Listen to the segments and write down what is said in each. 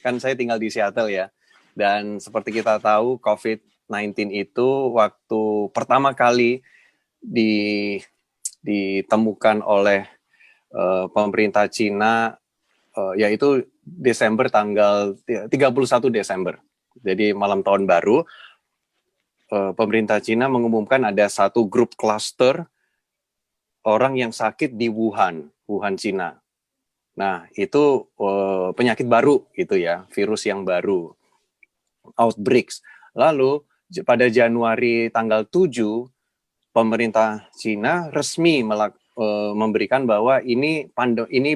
kan saya tinggal di Seattle ya. Dan seperti kita tahu, COVID-19 itu waktu pertama kali ditemukan oleh pemerintah Cina, yaitu Desember tanggal 31 Desember. Jadi malam tahun baru, pemerintah Cina mengumumkan ada satu grup cluster orang yang sakit di Wuhan, Cina. Nah, itu penyakit baru gitu ya, virus yang baru, outbreaks. Lalu pada Januari tanggal 7, pemerintah Cina resmi memberikan bahwa ini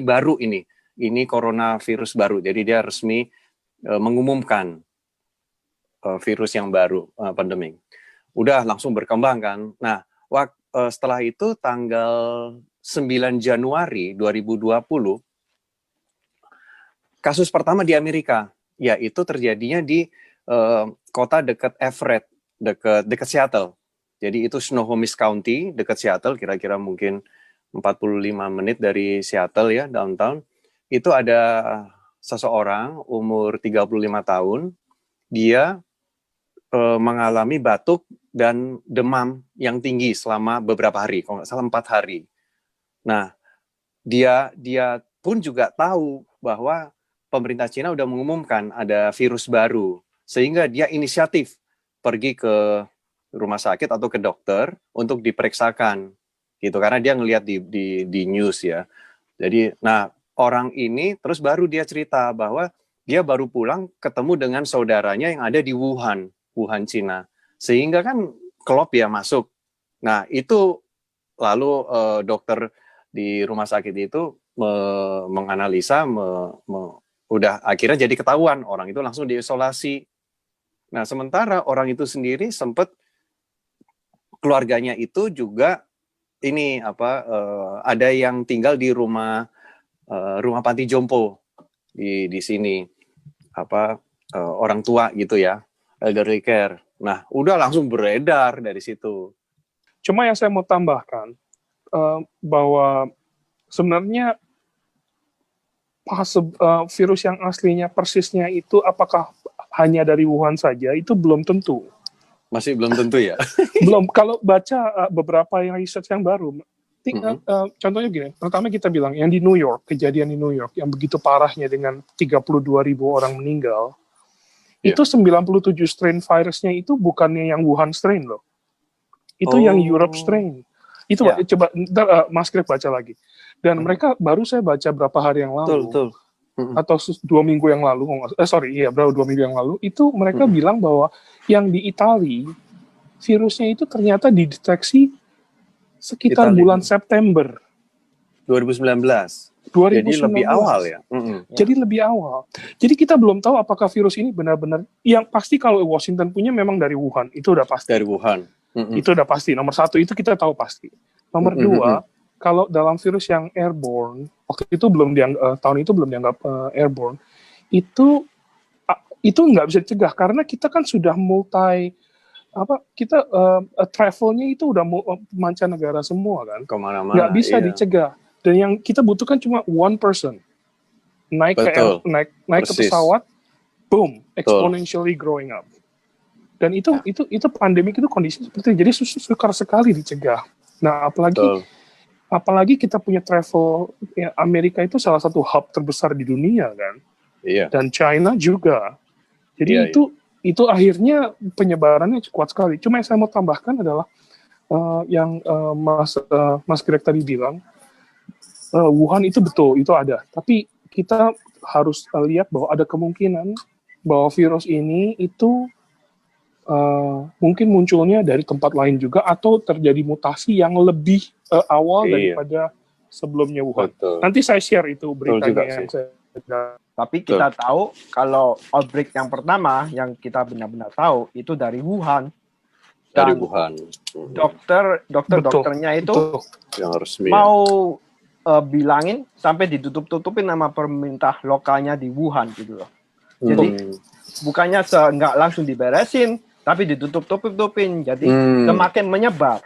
baru ini coronavirus baru. Jadi dia resmi mengumumkan virus yang baru, pandemi. Udah langsung berkembang kan. Nah, setelah itu tanggal 9 Januari 2020, kasus pertama di Amerika, yaitu terjadinya di kota dekat Everett, dekat Seattle. Jadi itu Snohomish County, dekat Seattle, kira-kira mungkin 45 menit dari Seattle ya, downtown. Itu ada seseorang umur 35 tahun, dia mengalami batuk dan demam yang tinggi selama beberapa hari, kalau nggak salah 4 hari. Nah, dia pun juga tahu bahwa pemerintah Cina udah mengumumkan ada virus baru, sehingga dia inisiatif pergi ke rumah sakit atau ke dokter untuk diperiksakan, gitu, karena dia ngelihat di news ya. Jadi, nah orang ini terus baru dia cerita bahwa dia baru pulang ketemu dengan saudaranya yang ada di Wuhan, Cina, sehingga kan klop ya masuk. Nah itu lalu dokter di rumah sakit itu menganalisa, udah akhirnya jadi ketahuan, orang itu langsung diisolasi. Nah sementara orang itu sendiri sempat, keluarganya itu juga ini ada yang tinggal di rumah panti jompo di sini, orang tua gitu ya, elderly care. Nah udah langsung beredar dari situ. Cuma yang saya mau tambahkan, bahwa sebenarnya virus yang aslinya persisnya itu apakah hanya dari Wuhan saja, itu belum tentu. Masih belum tentu ya? Belum. Kalau baca beberapa yang research yang baru, contohnya gini, pertama kita bilang yang di New York, kejadian di New York yang begitu parahnya dengan 32.000 orang meninggal, itu 97 strain virusnya itu bukannya yang Wuhan strain loh. Itu yang Europe strain. Itu coba Mas Greg baca lagi. Dan mereka baru saya baca berapa hari yang lalu, atau 2 minggu yang lalu, berapa 2 minggu yang lalu, itu mereka bilang bahwa yang di Italia virusnya itu ternyata dideteksi sekitar bulan September 2019. Jadi lebih awal ya. Jadi lebih awal. Jadi kita belum tahu apakah virus ini benar-benar, yang pasti kalau Washington punya memang dari Wuhan, itu udah pasti. Dari Wuhan. Itu udah pasti. Nomor 1 itu kita tahu pasti. Nomor 2, kalau dalam virus yang airborne, waktu itu tahun itu belum dianggap airborne, itu nggak bisa dicegah karena kita kan sudah travelnya itu udah mancanegara semua kan, kemana-mana, nggak bisa dicegah. Dan yang kita butuhkan cuma one person naik ke pesawat, boom, exponentially growing up. Dan itu pandemik itu kondisi seperti itu. Jadi sukar sekali dicegah. Nah apalagi kita punya travel ya, Amerika itu salah satu hub terbesar di dunia kan, dan China juga. Jadi itu akhirnya penyebarannya kuat sekali. Cuma yang saya mau tambahkan adalah yang Mas Greg tadi bilang, Wuhan itu betul, itu ada. Tapi kita harus lihat bahwa ada kemungkinan bahwa virus ini itu mungkin munculnya dari tempat lain juga, atau terjadi mutasi yang lebih awal daripada sebelumnya Wuhan. Betul. Nanti saya share itu beritanya yang saya. Tapi kita tahu kalau outbreak yang pertama yang kita benar-benar tahu itu dari Wuhan. Dari Wuhan. Dokternya itu yang resmi, mau bilangin sampai ditutup-tutupin nama pemerintah lokalnya di Wuhan gitu loh. Jadi bukannya nggak langsung diberesin, tapi ditutup-tutupin. Jadi semakin menyebar.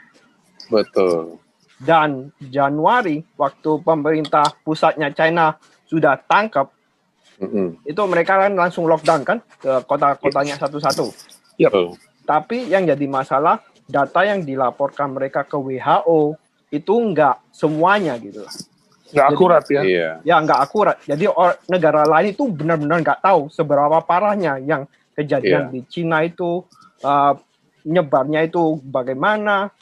Betul. Dan Januari waktu pemerintah pusatnya China sudah tangkap, itu mereka kan langsung lockdown kan ke kota-kotanya satu-satu. Yep. Tapi yang jadi masalah, data yang dilaporkan mereka ke WHO itu nggak semuanya gitu. Nggak akurat ya? Ya nggak akurat. Jadi negara lain itu benar-benar nggak tahu seberapa parahnya yang kejadian di Cina itu, nyebarnya itu bagaimana,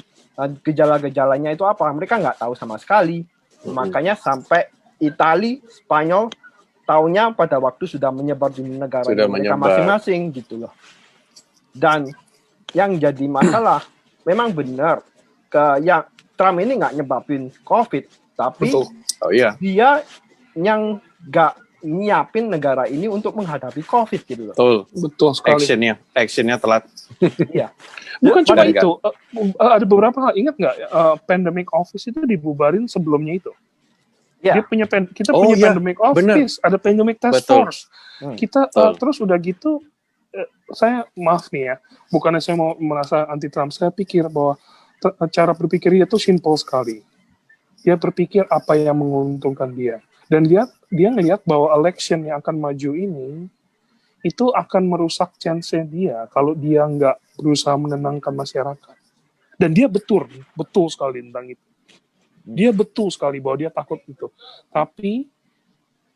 gejala-gejalanya itu apa. Mereka nggak tahu sama sekali. Makanya sampai Italia, Spanyol, taunya pada waktu sudah menyebar di negara mereka masing-masing gitu loh. Dan yang jadi masalah, memang benar, yang Trump ini nggak nyebabin COVID, tapi dia yang nggak nyiapin negara ini untuk menghadapi COVID gitu loh. Betul sekali. Actionnya telat. Iya. Bukan cuma itu, ada beberapa hal. Ingat nggak, pandemic office itu dibubarin sebelumnya itu. Dia punya kita punya pandemic office, ada pandemic task force. Kita terus udah gitu. Saya maaf nih ya, bukannya saya mau merasa anti Trump, saya pikir bahwa cara berpikirnya itu simple sekali. Dia berpikir apa yang menguntungkan dia, dan dia ngelihat bahwa election yang akan maju ini itu akan merusak chance dia kalau dia nggak berusaha menenangkan masyarakat. Dan dia betul sekali tentang itu. Dia betul sekali bahwa dia takut itu. Tapi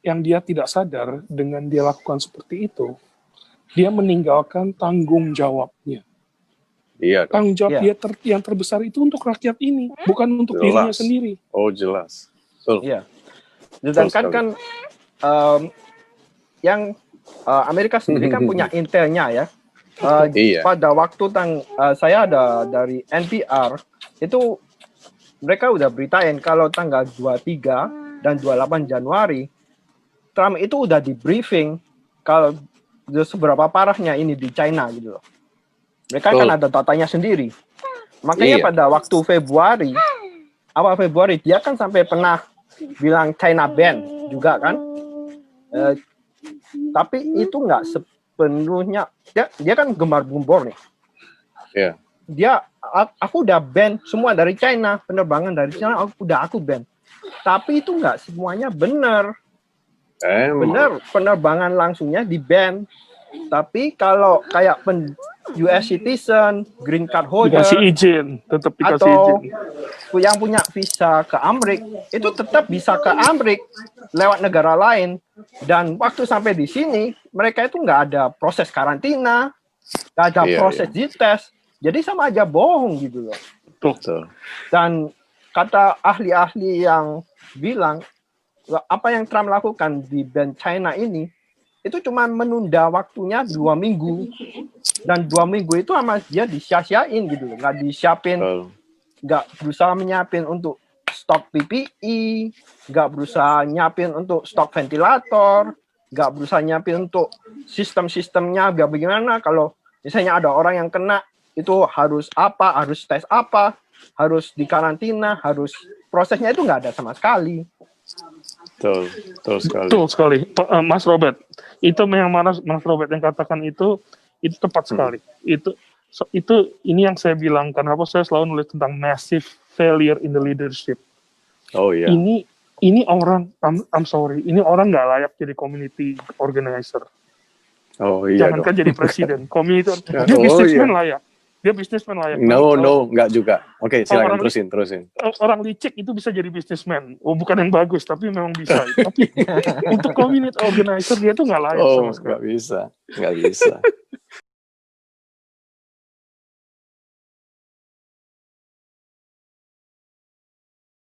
yang dia tidak sadar dengan dia lakukan seperti itu, dia meninggalkan tanggung jawabnya. Iya. Tanggung jawab dia yang terbesar itu untuk rakyat ini, bukan untuk dirinya sendiri. Oh jelas. Iya. Sedangkan kan yang Amerika sendiri kan punya intelnya ya. Pada waktu saya ada dari NPR itu mereka udah beritain kalau tanggal 23 dan 28 Januari Trump itu udah di briefing kalau seberapa parahnya ini di China gitu loh. Mereka kan ada datanya sendiri. Makanya pada waktu awal Februari dia kan sampai pernah bilang China ban juga kan. Tapi itu nggak sepenuhnya, dia kan gembar-gembor nih. Aku udah ban semua dari China, penerbangan dari China aku ban. Tapi itu nggak semuanya benar. Benar, penerbangan langsungnya di ban. Tapi kalau kayak US citizen, green card holder, dikasih izin, tetap dikasih atau izin. Yang punya visa ke Amerika, itu tetap bisa ke Amerika lewat negara lain. Dan waktu sampai di sini, mereka itu nggak ada proses karantina, nggak ada proses dites. Jadi sama aja bohong gitu loh. Betul. Dan kata ahli-ahli yang bilang, apa yang Trump lakukan di ban China ini, itu cuma menunda waktunya 2 minggu. Dan 2 minggu itu sama dia disia-siain gitu loh. Nggak disiapin, nggak berusaha menyiapin untuk stok PPE, nggak berusaha nyiapin untuk stok ventilator, nggak berusaha nyiapin untuk sistem-sistemnya biar bagaimana kalau misalnya ada orang yang kena, itu harus apa, harus tes apa, harus dikarantina, harus prosesnya itu nggak ada sama sekali. Betul sekali. Mas Robert, itu yang mana Mas Robert yang katakan itu tepat sekali. Ini yang saya bilang, kenapa saya selalu nulis tentang massive failure in the leadership. Ini orang, I'm sorry, ini orang nggak layak jadi community organizer. Jangankan jadi presiden, community, dia businessman layak. Dia businessman layak. No, enggak juga. Oke, silakan terusin. Orang licik itu bisa jadi businessman. Bukan yang bagus, tapi memang bisa. Tapi untuk community organizer dia tuh nggak layak sama sekali. Nggak bisa.